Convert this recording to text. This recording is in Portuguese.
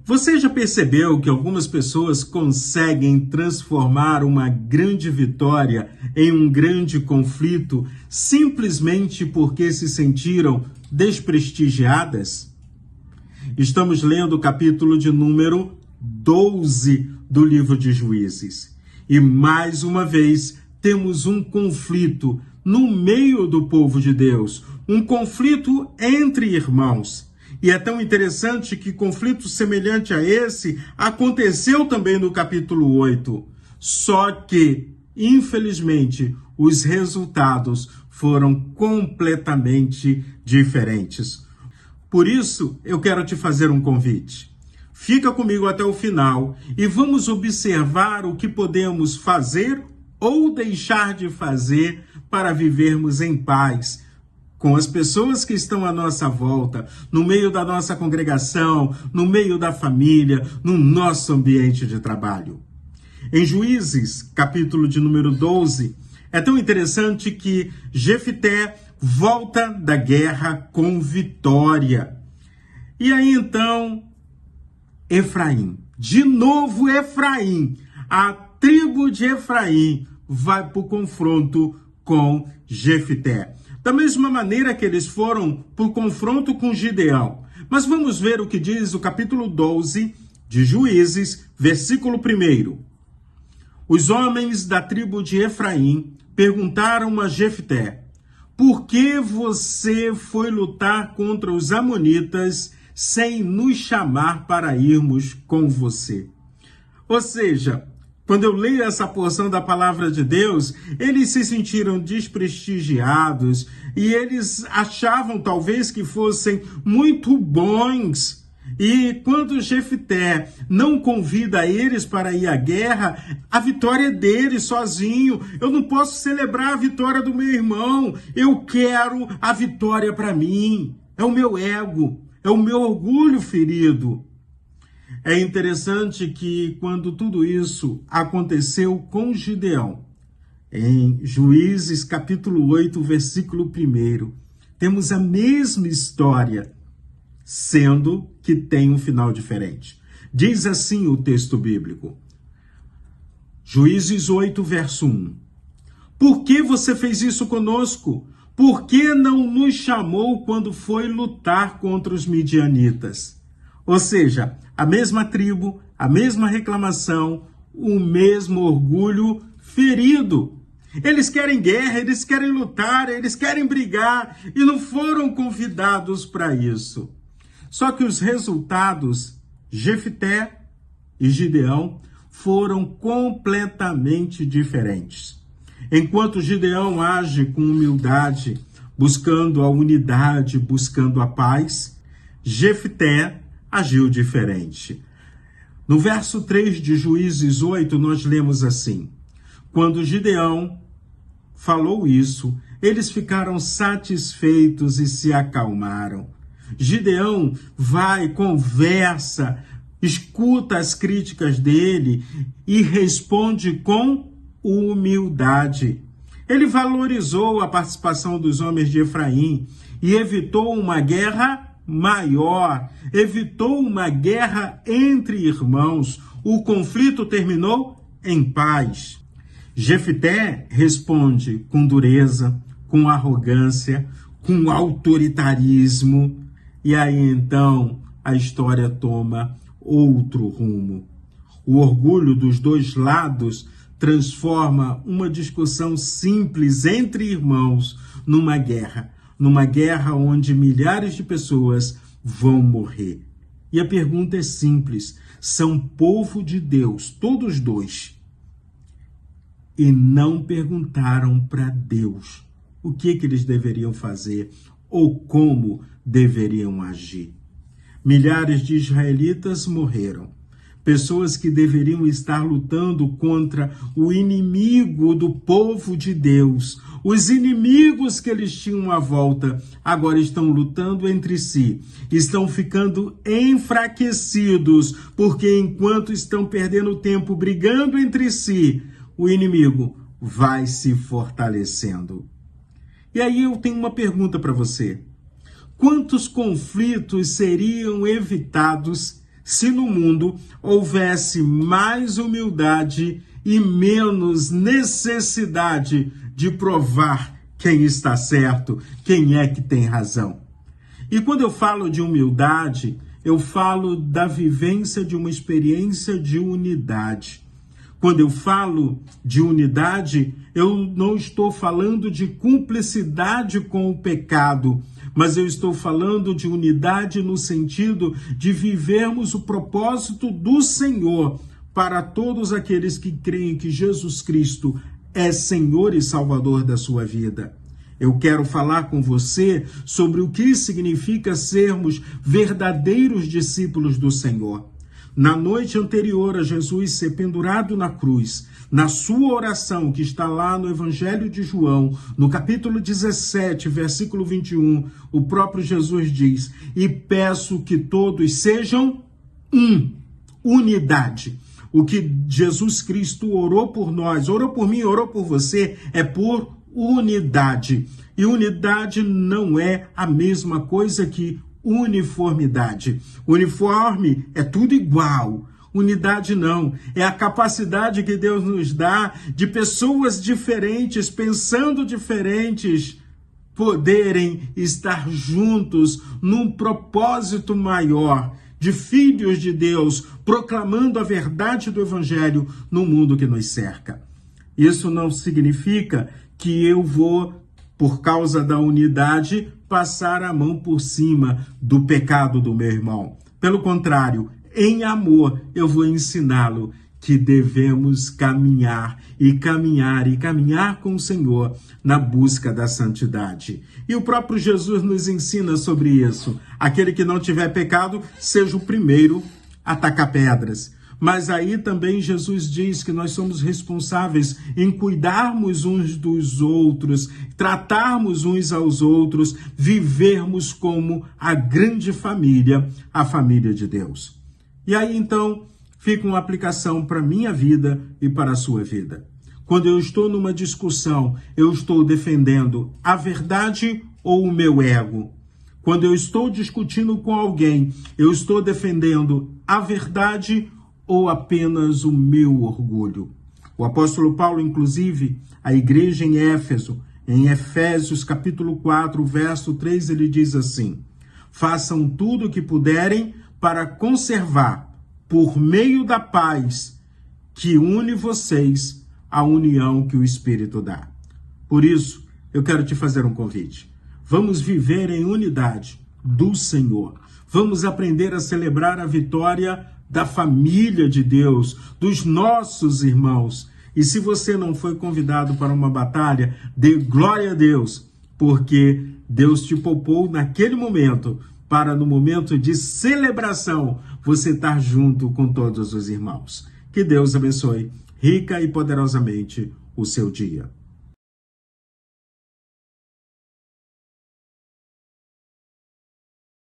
Você já percebeu que algumas pessoas conseguem transformar uma grande vitória em um grande conflito simplesmente porque se sentiram desprestigiadas? Estamos lendo o capítulo de número 12 do livro de Juízes. E mais uma vez temos um conflito no meio do povo de Deus, um conflito entre irmãos. E é tão interessante que conflito semelhante a esse aconteceu também no capítulo 8. Só que, infelizmente, os resultados foram completamente diferentes. Por isso, eu quero te fazer um convite. Fica comigo até o final e vamos observar o que podemos fazer ou deixar de fazer para vivermos em paz com as pessoas que estão à nossa volta, no meio da nossa congregação, no meio da família, no nosso ambiente de trabalho. Em Juízes, capítulo de número 12, é tão interessante que Jefté volta da guerra com vitória. E aí então, Efraim, de novo Efraim, a tribo de Efraim vai para o confronto com Jefté. Da mesma maneira que eles foram para o confronto com Gideão. Mas vamos ver o que diz o capítulo 12 de Juízes, versículo 1. Os homens da tribo de Efraim perguntaram a Jefté: por que você foi lutar contra os amonitas sem nos chamar para irmos com você? Ou seja, quando eu leio essa porção da palavra de Deus, eles se sentiram desprestigiados e eles achavam talvez que fossem muito bons. E quando Jefté não convida eles para ir à guerra, a vitória é dele sozinho. Eu não posso celebrar a vitória do meu irmão. Eu quero a vitória para mim. É o meu ego, é o meu orgulho ferido. É interessante que quando tudo isso aconteceu com Gideão, em Juízes capítulo 8, versículo 1, temos a mesma história, sendo que tem um final diferente. Diz assim o texto bíblico, Juízes 8, verso 1. Por que você fez isso conosco? Por que não nos chamou quando foi lutar contra os midianitas? Ou seja, a mesma tribo, a mesma reclamação, o mesmo orgulho ferido. Eles querem guerra, eles querem lutar, eles querem brigar e não foram convidados para isso. Só que os resultados, Jefté e Gideão, foram completamente diferentes. Enquanto Gideão age com humildade, buscando a unidade, buscando a paz, Jefté agiu diferente. No verso 3 de Juízes 8, nós lemos assim: quando Gideão falou isso, eles ficaram satisfeitos e se acalmaram. Gideão vai, conversa, escuta as críticas dele e responde com humildade. Ele valorizou a participação dos homens de Efraim e evitou uma guerra maior, evitou uma guerra entre irmãos. O conflito terminou em paz. Jefté responde com dureza, com arrogância, com autoritarismo. E aí então a história toma outro rumo. O orgulho dos dois lados transforma uma discussão simples entre irmãos numa guerra onde milhares de pessoas vão morrer. E a pergunta é simples: são povo de Deus, todos dois, e não perguntaram para Deus o que eles deveriam fazer ou como deveriam agir. Milhares de israelitas morreram. Pessoas que deveriam estar lutando contra o inimigo do povo de Deus. Os inimigos que eles tinham à volta agora estão lutando entre si. Estão ficando enfraquecidos, porque enquanto estão perdendo tempo brigando entre si, o inimigo vai se fortalecendo. E aí eu tenho uma pergunta para você. Quantos conflitos seriam evitados se no mundo houvesse mais humildade e menos necessidade de provar quem está certo, quem é que tem razão. E quando eu falo de humildade, eu falo da vivência de uma experiência de unidade. Quando eu falo de unidade, eu não estou falando de cumplicidade com o pecado, mas eu estou falando de unidade no sentido de vivermos o propósito do Senhor para todos aqueles que creem que Jesus Cristo é Senhor e Salvador da sua vida. Eu quero falar com você sobre o que significa sermos verdadeiros discípulos do Senhor. Na noite anterior a Jesus ser pendurado na cruz, na sua oração que está lá no Evangelho de João, no capítulo 17, versículo 21, o próprio Jesus diz: e peço que todos sejam unidade. O que Jesus Cristo orou por nós, orou por mim, orou por você, é por unidade. E unidade não é a mesma coisa que uniformidade. Uniforme é tudo igual. Unidade não. É a capacidade que Deus nos dá de pessoas diferentes, pensando diferentes, poderem estar juntos num propósito maior, de filhos de Deus, proclamando a verdade do Evangelho no mundo que nos cerca. Isso não significa que eu vou, por causa da unidade, passar a mão por cima do pecado do meu irmão. Pelo contrário, em amor, eu vou ensiná-lo que devemos caminhar com o Senhor na busca da santidade. E o próprio Jesus nos ensina sobre isso. Aquele que não tiver pecado, seja o primeiro a tacar pedras. Mas aí também Jesus diz que nós somos responsáveis em cuidarmos uns dos outros, tratarmos uns aos outros, vivermos como a grande família, a família de Deus. E aí então fica uma aplicação para a minha vida e para a sua vida. Quando eu estou numa discussão, eu estou defendendo a verdade ou o meu ego? Quando eu estou discutindo com alguém, eu estou defendendo a verdade ou apenas o meu orgulho? O apóstolo Paulo, inclusive, a igreja em Éfeso, em Efésios capítulo 4, verso 3, ele diz assim: façam tudo o que puderem para conservar, por meio da paz que une vocês, a união que o Espírito dá. Por isso, eu quero te fazer um convite. Vamos viver em unidade do Senhor. Vamos aprender a celebrar a vitória da família de Deus, dos nossos irmãos. E se você não foi convidado para uma batalha, dê glória a Deus, porque Deus te poupou naquele momento, para no momento de celebração, você estar junto com todos os irmãos. Que Deus abençoe rica e poderosamente o seu dia.